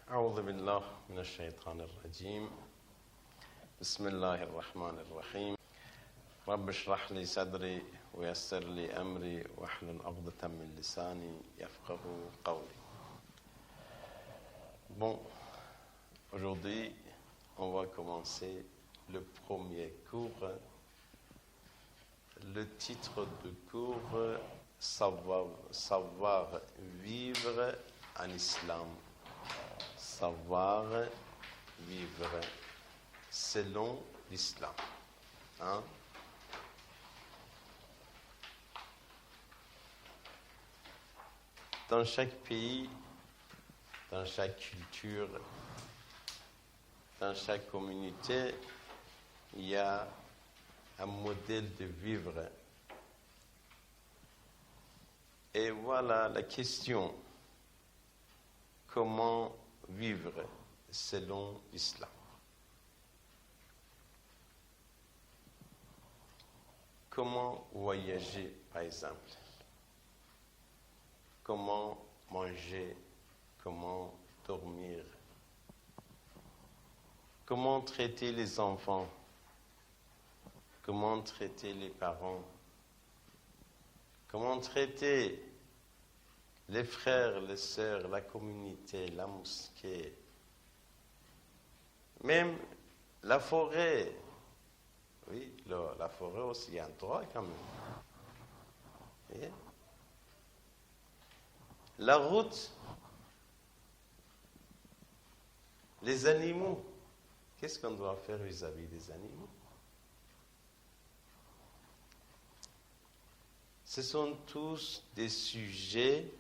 أعوذ بالله من الشيطان الرجيم بسم الله الرحمن الرحيم رب اشرح لي صدري ويسر لي أمري واحلل عقدة من لساني يفقه قولي. Bon, aujourd'hui, on va commencer le premier cours. Le titre du cours, savoir vivre en islam. Savoir vivre selon l'islam. Hein? Dans chaque pays, dans chaque culture, dans chaque communauté, il y a un modèle de vivre. Et voilà la question. Comment vivre selon l'islam? Comment voyager, par exemple? Comment manger? Comment dormir? Comment traiter les enfants? Comment traiter les parents? Comment traiter les frères, les sœurs, la communauté, la mosquée, même la forêt? Oui, la forêt aussi a un droit quand même. Voyez? La route, les animaux, qu'est-ce qu'on doit faire vis-à-vis des animaux? Ce sont tous des sujets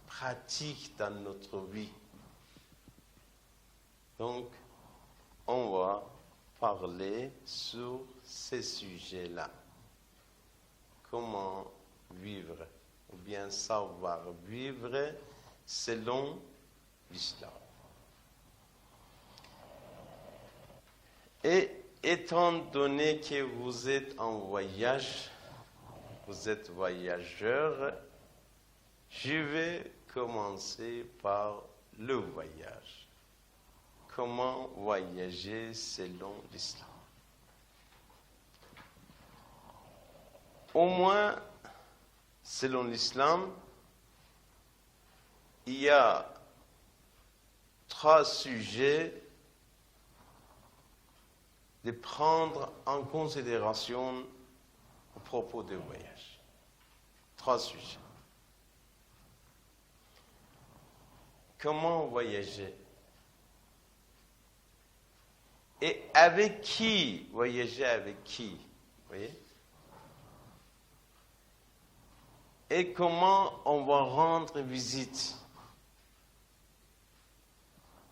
pratiques dans notre vie. Donc, on va parler sur ces sujets-là. Comment vivre, ou bien savoir vivre selon l'islam. Et étant donné que vous êtes en voyage, vous êtes voyageur, je vais commencer par le voyage. Comment voyager selon l'islam? Au moins, selon l'islam, il y a 3 sujets de prendre en considération à propos du voyage. 3 sujets. Comment voyager? Et avec qui? Voyager avec qui? Vous voyez? Et comment on va rendre visite?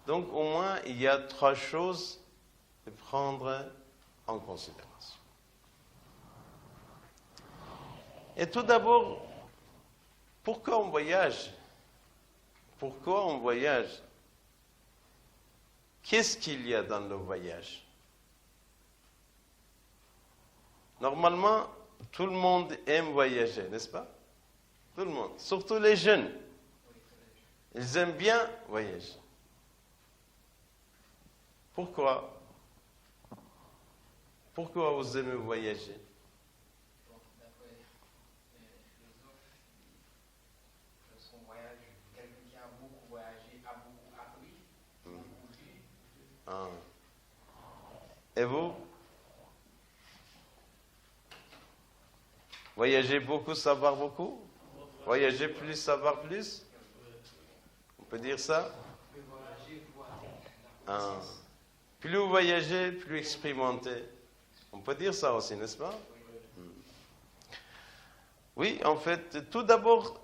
Donc au moins, il y a 3 choses à prendre en considération. Et tout d'abord, pourquoi on voyage? Pourquoi on voyage? Qu'est-ce qu'il y a dans le voyage? Normalement, tout le monde aime voyager, n'est-ce pas? Tout le monde, surtout les jeunes. Ils aiment bien voyager. Pourquoi? Pourquoi vous aimez voyager? Ah. Et vous? Voyager beaucoup, savoir beaucoup? Voyager plus, savoir plus? On peut dire ça? Ah. Plus vous voyagez, plus expérimenté. On peut dire ça aussi, n'est-ce pas? Oui, en fait, tout d'abord,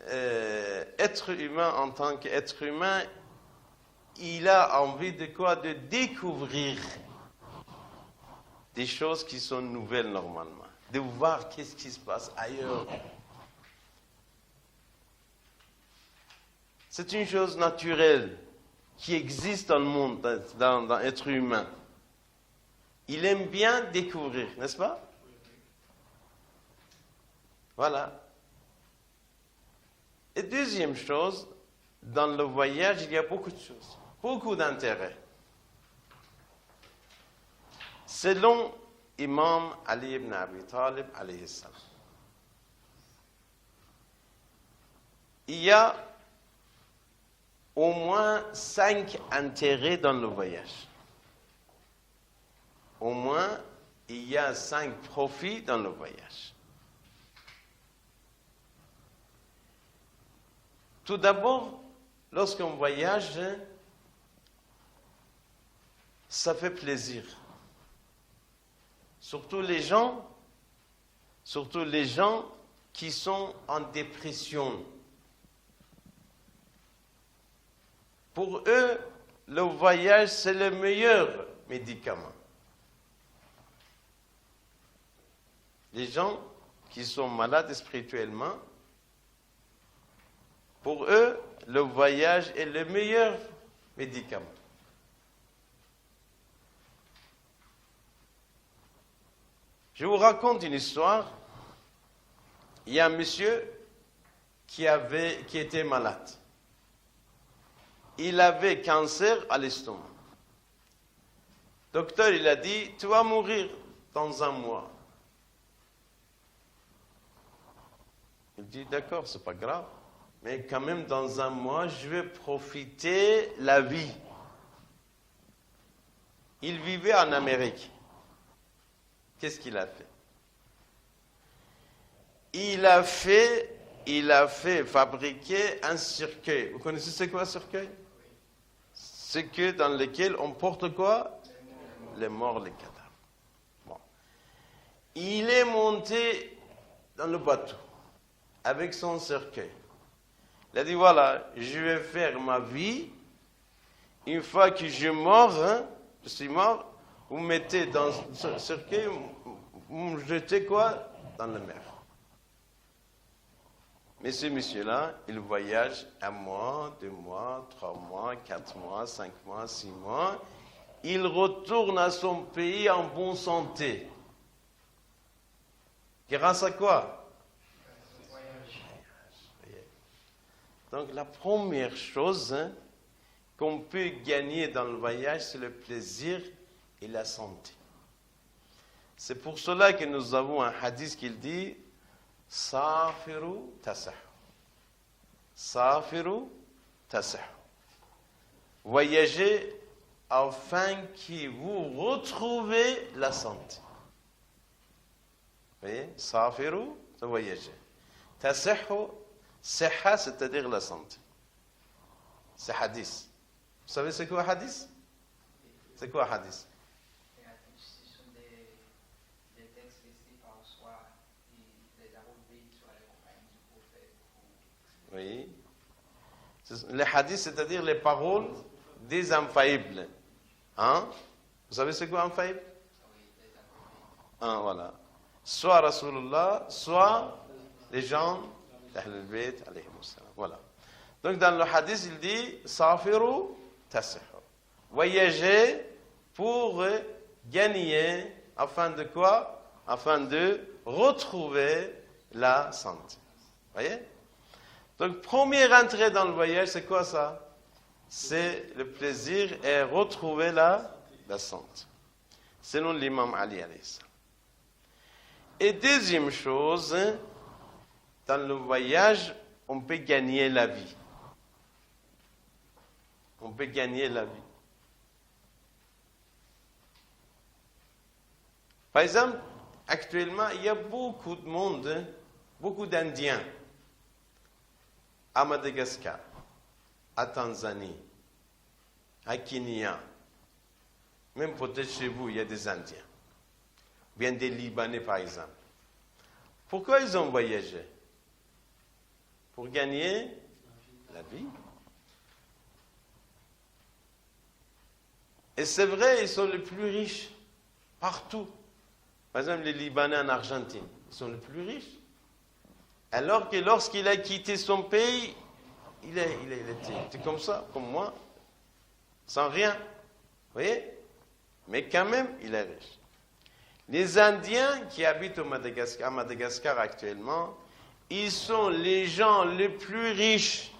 être humain en tant qu'être humain, il a envie de quoi? De découvrir des choses qui sont nouvelles normalement, de voir qu'est-ce qui se passe ailleurs. C'est une chose naturelle qui existe dans le monde, dans l'être humain. Il aime bien découvrir, n'est-ce pas? Voilà. Et deuxième chose, dans le voyage, il y a beaucoup de choses, beaucoup d'intérêts. Selon Imam Ali ibn Abi Talib, alayhi salam, il y a au moins 5 intérêts dans le voyage. Au moins, il y a 5 profits dans le voyage. Tout d'abord, lorsqu'on voyage, ça fait plaisir. Surtout les gens qui sont en dépression. Pour eux, le voyage, c'est le meilleur médicament. Les gens qui sont malades spirituellement, pour eux, le voyage est le meilleur médicament. Je vous raconte une histoire. Il y a un monsieur qui était malade. Il avait cancer à l'estomac. Le docteur, il a dit, tu vas mourir dans un mois. Il dit, d'accord, c'est pas grave. Mais quand même, dans un mois, je vais profiter de la vie. Il vivait en Amérique. Qu'est-ce qu'il a fait? Il a fait fabriquer un cercueil. Vous connaissez c'est quoi un cercueil? Cercueil dans lequel on porte quoi? Les morts, les cadavres. Bon. Il est monté dans le bateau avec son cercueil. Il a dit, voilà, je vais faire ma vie. Une fois que je suis mort, vous me mettez dans ce cercueil, vous me jetez quoi? Dans la mer. Mais ce monsieur-là, il voyage 1 mois, 2 mois, 3 mois, 4 mois, 5 mois, 6 mois. Il retourne à son pays en bonne santé. Grâce à quoi? Donc la première chose qu'on peut gagner dans le voyage, c'est le plaisir et la santé. C'est pour cela que nous avons un hadith qui dit Safiru tasahu. Safiru tasahu. Voyagez afin que vous retrouvez la santé. Vous voyez? Safiru, c'est voyager. Tasahu, Sihha, c'est-à-dire la santé. C'est hadith. Vous savez c'est quoi hadith? C'est quoi hadith? Les hadiths, ce sont des textes laissés par soi et les arrobés sur les compagnies du prophète. Oui. Les hadiths, c'est-à-dire les paroles des infaillibles. Hein? Vous savez c'est quoi infaillible? Oui, les arrobés. Hein, voilà. Soit Rasulullah, soit les gens d'Ahl al-Bayt, alayhi salam. Voilà. Donc dans le hadith, il dit Safiru tasihu. Voyager pour gagner, afin de quoi? Afin de retrouver la santé. Vous voyez? Donc, premier intérêt dans le voyage, c'est quoi ça? C'est le plaisir et retrouver la santé. Selon l'imam Ali alayhi salam. Et deuxième chose, dans le voyage, on peut gagner la vie. On peut gagner la vie. Par exemple, actuellement, il y a beaucoup de monde, beaucoup d'Indiens à Madagascar, à Tanzanie, à Kenya, même peut-être chez vous, il y a des Indiens, bien des Libanais par exemple. Pourquoi ils ont voyagé? Pour gagner la vie. Et c'est vrai, ils sont les plus riches partout. Par exemple, les Libanais en Argentine, ils sont les plus riches. Alors que lorsqu'il a quitté son pays, il était comme ça, comme moi, sans rien. Vous voyez? Mais quand même, il est riche. Les Indiens qui habitent à Madagascar actuellement, ils sont les gens les plus riches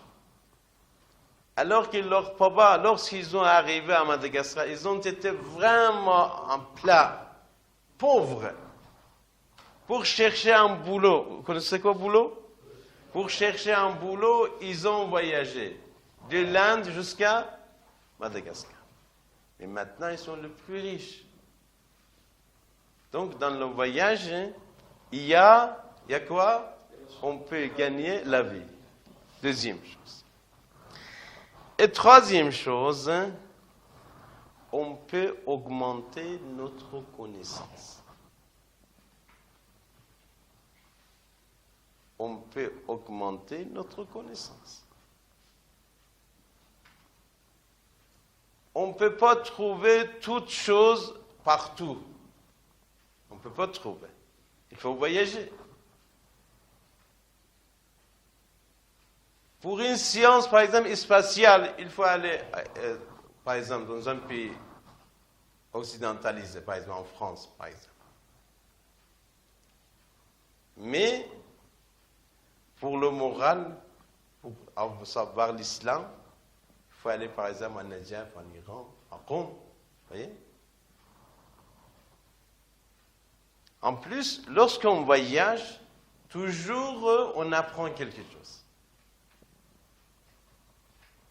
Alors que leurs papas, lorsqu'ils sont arrivés à Madagascar, ils ont été vraiment en plat, pauvres, pour chercher un boulot. Vous connaissez quoi, boulot? Pour chercher un boulot, ils ont voyagé de l'Inde jusqu'à Madagascar. Mais maintenant, ils sont les plus riches. Donc, dans le voyage, il y a quoi? On peut gagner la vie. Deuxième chose. Et troisième chose, on peut augmenter notre connaissance. On peut augmenter notre connaissance. On ne peut pas trouver toutes choses partout. On ne peut pas trouver. Il faut voyager. Pour une science, par exemple, spatiale, il faut aller, par exemple, dans un pays occidentalisé, par exemple en France, par exemple. Mais, pour le moral, pour savoir l'islam, il faut aller, par exemple, en Égypte, en Iran, en Rome. Vous voyez? En plus, lorsqu'on voyage, toujours on apprend quelque chose.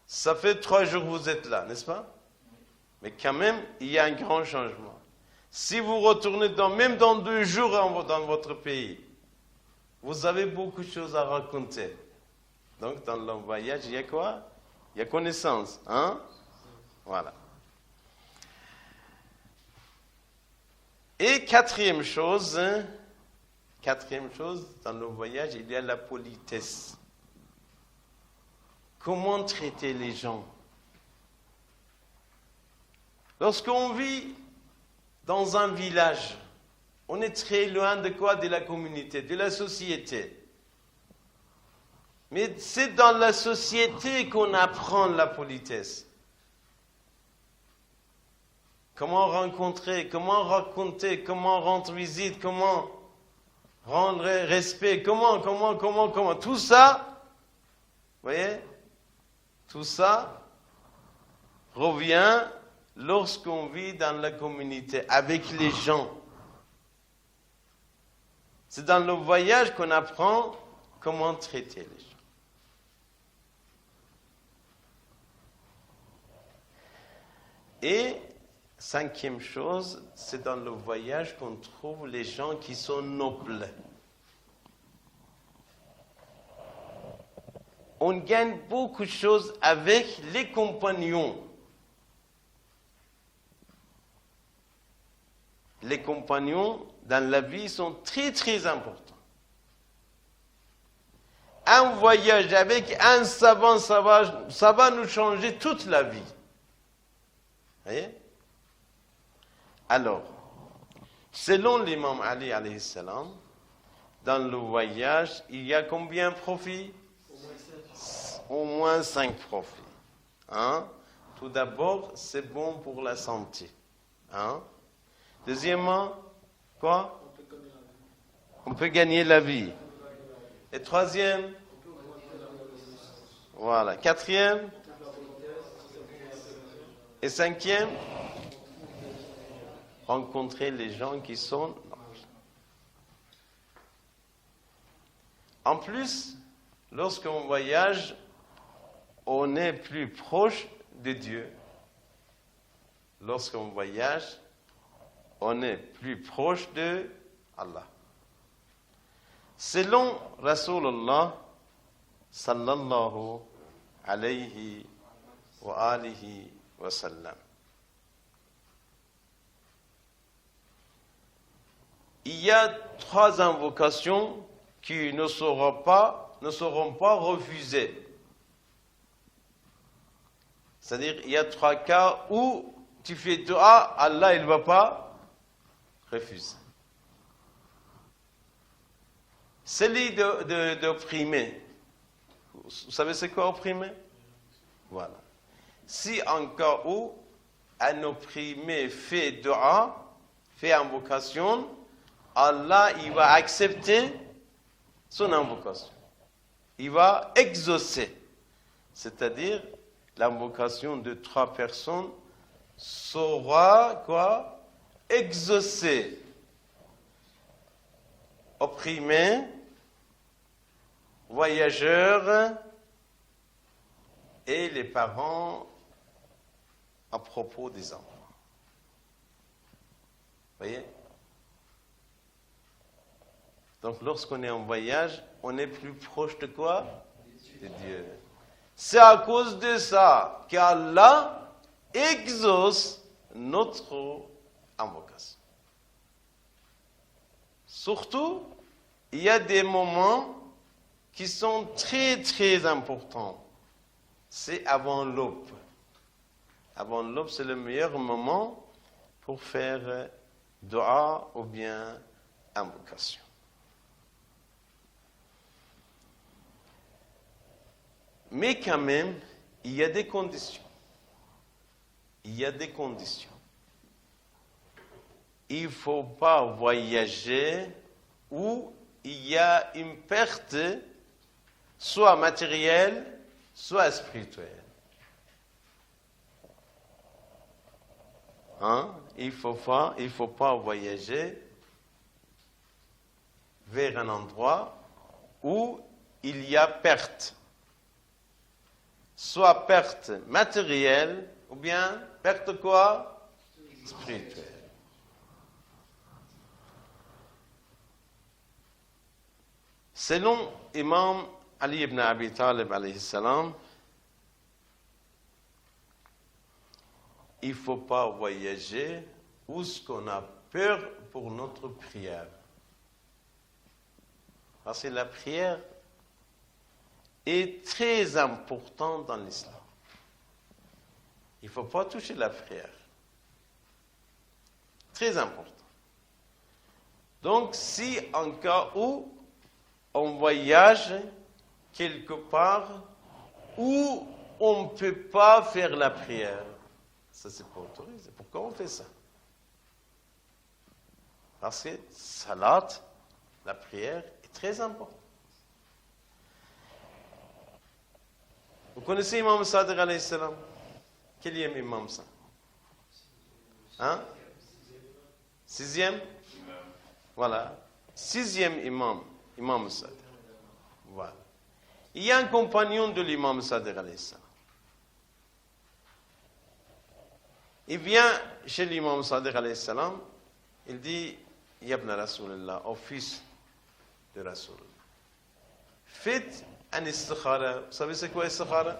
Ça fait 3 jours que vous êtes là, n'est-ce pas? Mais quand même, il y a un grand changement. Si vous retournez même dans 2 jours dans votre pays, vous avez beaucoup de choses à raconter. Donc, dans le voyage, il y a quoi? Il y a connaissance, hein? Voilà. Et quatrième chose, dans le voyage, il y a la politesse. Comment traiter les gens? Lorsqu'on vit dans un village, on est très loin de quoi? De la communauté, de la société. Mais c'est dans la société qu'on apprend la politesse. Comment rencontrer, comment raconter, comment rendre visite, comment rendre respect, comment. Tout ça, vous voyez, tout ça revient lorsqu'on vit dans la communauté, avec les gens. C'est dans le voyage qu'on apprend comment traiter les gens. Et 5e chose, c'est dans le voyage qu'on trouve les gens qui sont nobles. On gagne beaucoup de choses avec les compagnons. Les compagnons, dans la vie, sont très, très importants. Un voyage avec un savant, ça va nous changer toute la vie. Vous voyez? Alors, selon l'imam Ali alayhi salam, dans le voyage, il y a combien de profits? Au moins 5 profits. Hein? Tout d'abord, c'est bon pour la santé. Hein? Deuxièmement, quoi? On peut gagner la vie. Et troisième? Voilà. 4e? Et 5e? Rencontrer les gens qui sont nobles. En plus, lorsqu'on voyage, on est plus proche de Dieu. Lorsqu'on voyage, on est plus proche de Allah. Selon Rasulullah sallallahu alayhi wa alihi wa sallam, il y a 3 invocations qui ne seront pas refusées. C'est-à-dire, il y a 3 cas où tu fais dua, Allah, il ne va pas refuser. Celui d'opprimer. Vous savez c'est quoi opprimer? Voilà. Si en cas où un opprimé fait dua, fait invocation, Allah, il va accepter son invocation. Il va exaucer. C'est-à-dire, l'invocation de 3 personnes saura quoi? Exaucer, opprimé, voyageur et les parents à propos des enfants. Vous voyez? Donc lorsqu'on est en voyage, on est plus proche de quoi? De Dieu. C'est à cause de ça qu'Allah exauce notre invocation. Surtout, il y a des moments qui sont très très importants. C'est avant l'aube. Avant l'aube, c'est le meilleur moment pour faire dua ou bien invocation. Mais quand même, il y a des conditions. Il y a des conditions. Il ne faut pas voyager où il y a une perte, soit matérielle, soit spirituelle. Hein? Il ne faut pas voyager vers un endroit où il y a perte. Soit perte matérielle, ou bien perte quoi? Spirituelle. Selon Imam Ali ibn Abi Talib alayhi salam, il ne faut pas voyager où ce qu'on a peur pour notre prière. Parce que la prière est très importante dans l'islam. Il ne faut pas toucher la prière. Très important. Donc, si en cas où on voyage quelque part où on ne peut pas faire la prière, ça c'est pas autorisé. Pourquoi on fait ça? Parce que salat, la prière, est très importante. Vous connaissez Imam Sadiq alayhi salam? Quel est Imam ça? Hein? 6e? Voilà. 6e imam. Imam Sadiq. Voilà. Il y a un compagnon de l'imam Sadiq alayhi salam. Il vient chez l'imam Sadiq alayhi salam. Il dit, Yabna Rasulullah, au fils de Rasulullah, faites un istikhara. Vous savez c'est quoi istikhara?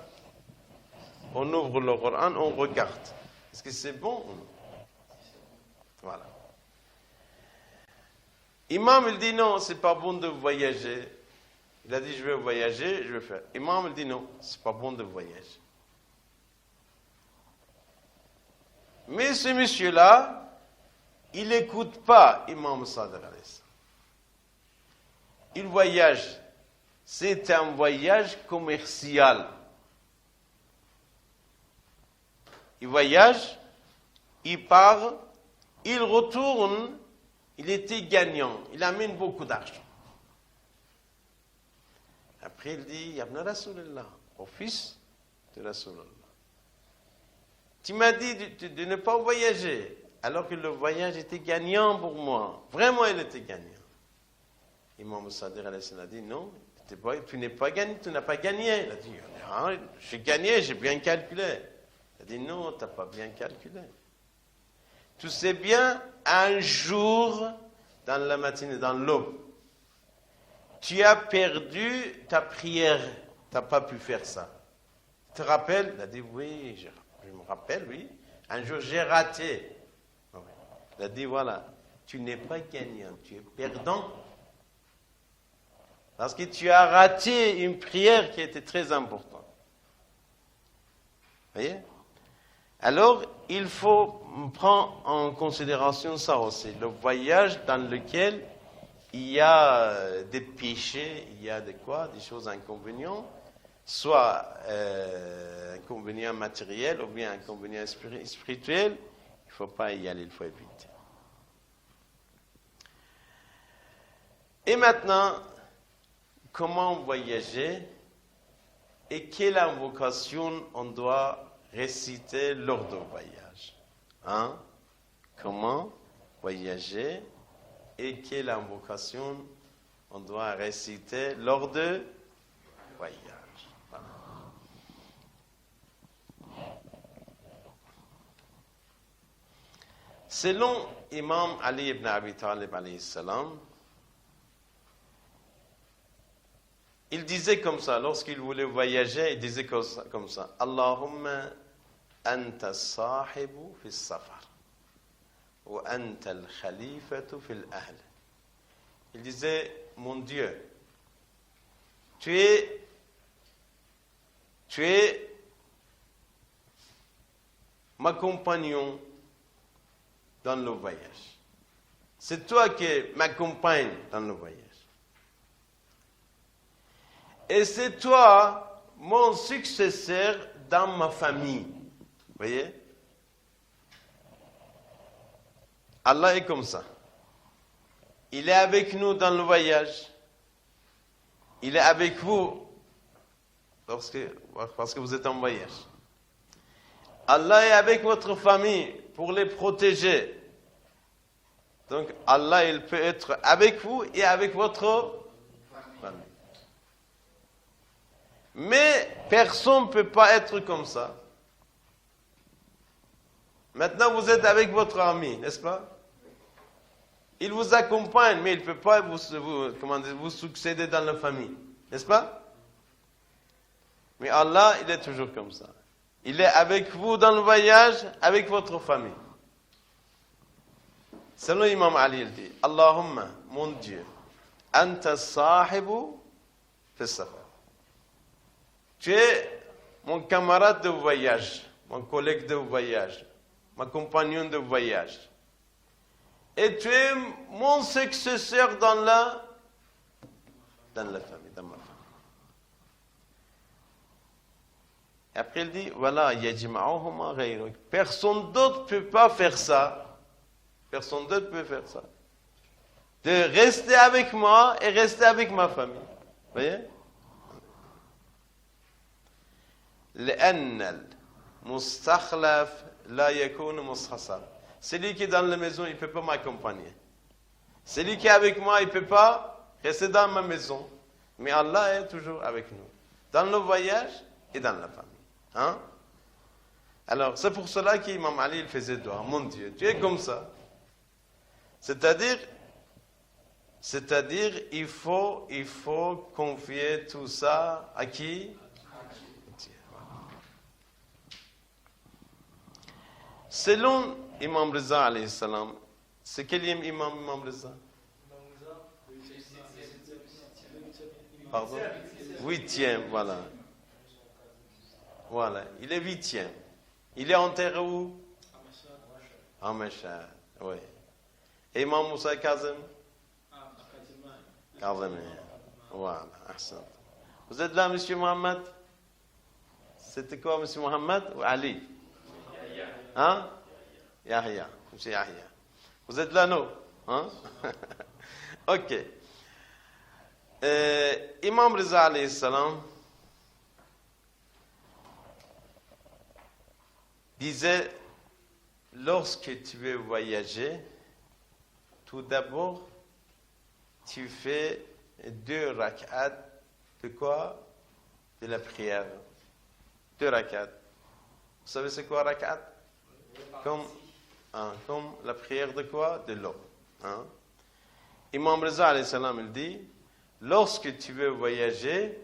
On ouvre le Coran, on regarde. Est-ce que c'est bon ou non? Voilà. Imam, il dit non, c'est pas bon de voyager. Il a dit, je vais voyager, je vais faire. Imam, il dit non, c'est pas bon de voyager. Mais ce monsieur-là, il n'écoute pas Imam Sadiq alayhi salam. Il voyage. C'est un voyage commercial. Il voyage, il part, il retourne, il était gagnant, il amène beaucoup d'argent. Après il dit, Yabna Rasulullah, au fils de Rasulullah, tu m'as dit de ne pas voyager, alors que le voyage était gagnant pour moi. Vraiment, il était gagnant. Imam Sadiq alayhi salam a dit, non, tu n'es pas gagné, tu n'as pas gagné. Il a dit, ah, j'ai gagné, j'ai bien calculé. Il a dit, non, tu n'as pas bien calculé. Tu sais bien, un jour, dans la matinée, dans l'aube, tu as perdu ta prière. Tu n'as pas pu faire ça. Tu te rappelles? Il a dit, oui, je me rappelle, oui. Un jour, j'ai raté. Il a dit, voilà, tu n'es pas gagnant, tu es perdant. Parce que tu as raté une prière qui était très importante. Vous voyez? Alors, il faut prendre en considération ça aussi, le voyage dans lequel il y a des péchés, il y a des choses inconvénients, soit inconvénients matériels ou bien inconvénients spirituels, il ne faut pas y aller, il faut éviter. Et maintenant, comment voyager et quelle invocation on doit réciter lors du voyage. Hein? Comment voyager et quelle invocation on doit réciter lors du voyage. Voilà. Selon Imam Ali ibn Abi Talib alayhi salam, il disait comme ça, lorsqu'il voulait voyager, il disait comme ça, Allahumma anta sahibu fi safar, wa anta al-khalifatu fi al-ahl. Il disait, mon Dieu, tu es ma compagnon dans le voyage. C'est toi qui m'accompagnes dans le voyage. Et c'est toi mon successeur dans ma famille. Vous voyez? Allah est comme ça. Il est avec nous dans le voyage. Il est avec vous parce que vous êtes en voyage. Allah est avec votre famille pour les protéger. Donc Allah, il peut être avec vous et avec votre famille. Mais personne ne peut pas être comme ça. Maintenant, vous êtes avec votre ami, n'est-ce pas? Il vous accompagne, mais il ne peut pas vous succéder dans la famille. N'est-ce pas? Mais Allah, il est toujours comme ça. Il est avec vous dans le voyage, avec votre famille. Selon Imam Ali, il dit, Allahumma, mon Dieu, anta sahibu fi safar. Tu es mon camarade de voyage, mon collègue de voyage, mon compagnon de voyage. Et tu es mon successeur dans la famille, dans ma famille. Et après il dit, voilà, yajma'uhuma ghayruk. Personne d'autre ne peut pas faire ça. Personne d'autre peut faire ça. De rester avec moi et rester avec ma famille. Vous voyez? لأن المستخلف لا يكون مستخلفا. Celui qui est dans la maison, il ne peut pas m'accompagner. Celui qui est avec moi, il ne peut pas rester dans ma maison. Mais Allah est toujours avec nous. Dans le voyage et dans la famille. Hein? Alors, c'est pour cela qu'Imam Ali il faisait dua. Mon Dieu, tu es comme ça. C'est-à-dire, il faut confier tout ça à qui? Selon Imam Reza alayhi salam, c'est quel Imam Reza? Pardon? 8e, voilà. Voilà, il est 8e. Il est enterré où? À Mashhad, oui. Et Imam Moussa Kazem? Kazem, voilà, ahsan. Vous êtes là, Monsieur Mohammed? C'était quoi, Monsieur Mohammed ou Ali? Hein? Yahya, Monsieur Yahya. Vous êtes là, non? Hein? Ok. Imam Reza alayhi salam disait, lorsque tu veux voyager, tout d'abord, tu fais 2 rak'at de quoi? De la prière. 2 rak'at. Vous savez c'est quoi rak'at? Comme la prière de quoi? De l'eau. Hein? Imam Reza alayhi salam il dit, lorsque tu veux voyager,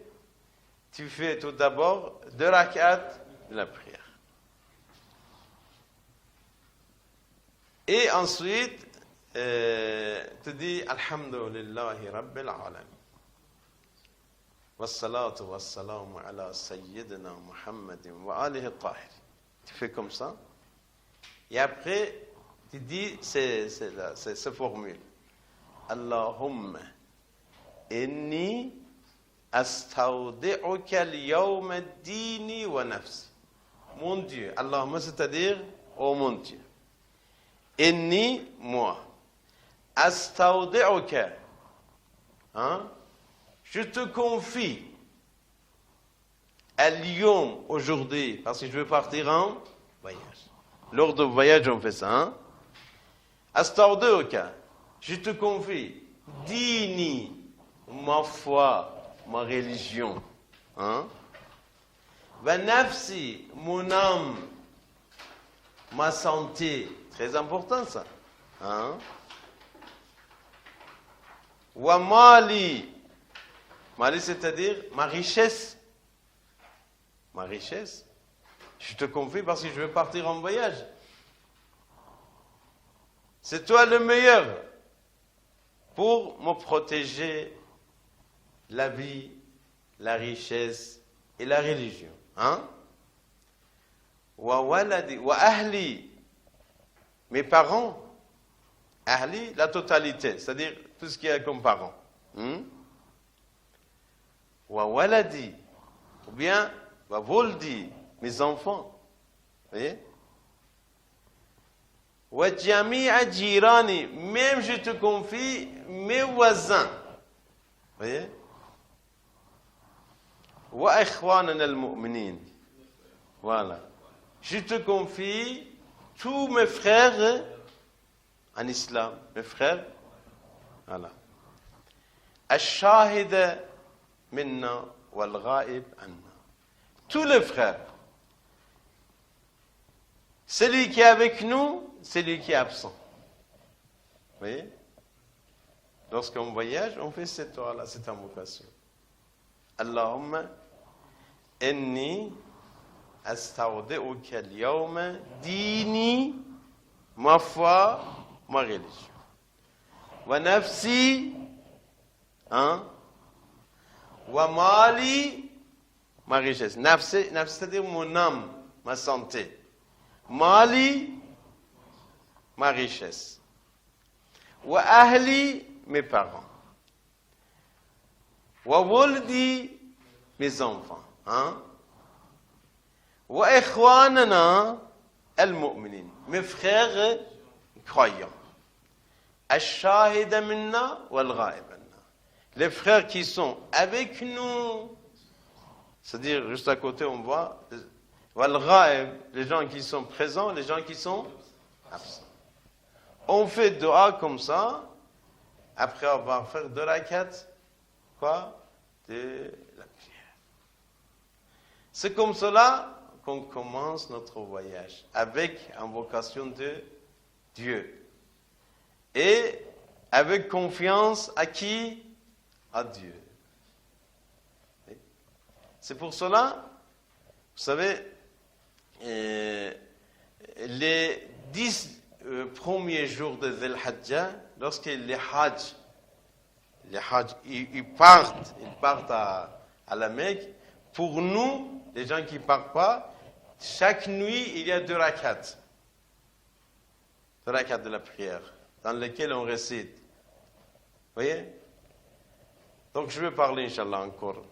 tu fais tout d'abord 2 rak'at de la prière. Et ensuite, tu dis Alhamdulillahi Rabbil Alamin. Wassalatu wassalamu ala Sayyidina Muhammadin wa alihi tahir. Tu fais comme ça. Et après, tu dis cette formule. Allahumma inni astawdi'uka al-yawma ad-dini wa nafsi. Mon Dieu, Allahumma, c'est-à-dire, oh mon Dieu. Inni, moi. Astawdi'uka. Hein? Je te confie Al-Yom, aujourd'hui, parce que je veux partir en voyage. Lors du voyage, on fait ça. Hein? Astardeuka, je te confie, dini, ma foi, ma religion. Hein? Va nafsi, mon âme, ma santé. Très important ça. Hein? Wa mali, mali c'est-à-dire ma richesse. Ma richesse. Je te confie parce que je veux partir en voyage. C'est toi le meilleur pour me protéger la vie, la richesse et la religion. Hein? Wa waladi, wa ahli, mes parents. Ahli, la totalité, c'est-à-dire tout ce qu'il y a comme parents. Wa waladi, ou bien wa voldi, mes enfants. Vous voyez? Wa jami'a jirani, même je te confie mes voisins. Vous voyez? Wa ikhwanana al-mu'minin. Voilà. Je te confie tous mes frères en islam, mes frères. Voilà. Ash-shahida minna wal-ghaib anna. Tous les frères. Celui qui est avec nous, celui qui est absent. Vous voyez? Lorsqu'on voyage, on fait cette dua-là, cette invocation. Allahumma inni astawdi'uka al-yawma dini, ma foi, ma religion. Wa nafsi, hein? Wa mali, ma richesse. Nafsi, c'est-à-dire mon âme, ma santé. Mali, ma richesse. Wa ahli, mes parents. Wa woldi, mes enfants. Hein? Wa ikhwanana al-mu'minin, mes frères croyants. Ash-shahida minna wal-ghaib anna. Les frères qui sont avec nous, c'est-à-dire juste à côté on voit wal-ghaib, les gens qui sont présents, les gens qui sont absents. On fait dua comme ça, après avoir fait 2 rakats, quoi? De la prière. C'est comme cela qu'on commence notre voyage, avec invocation de Dieu. Et avec confiance à qui? À Dieu. C'est pour cela, vous savez, les 10 premiers jours de Dhul Hajjah, lorsque les Hajj, ils partent à la Mecque, pour nous, les gens qui ne partent pas, chaque nuit, il y a 2 rakats. 2 rakats de la prière, dans lesquels on récite. Vous voyez? Donc je vais parler, Inch'Allah, encore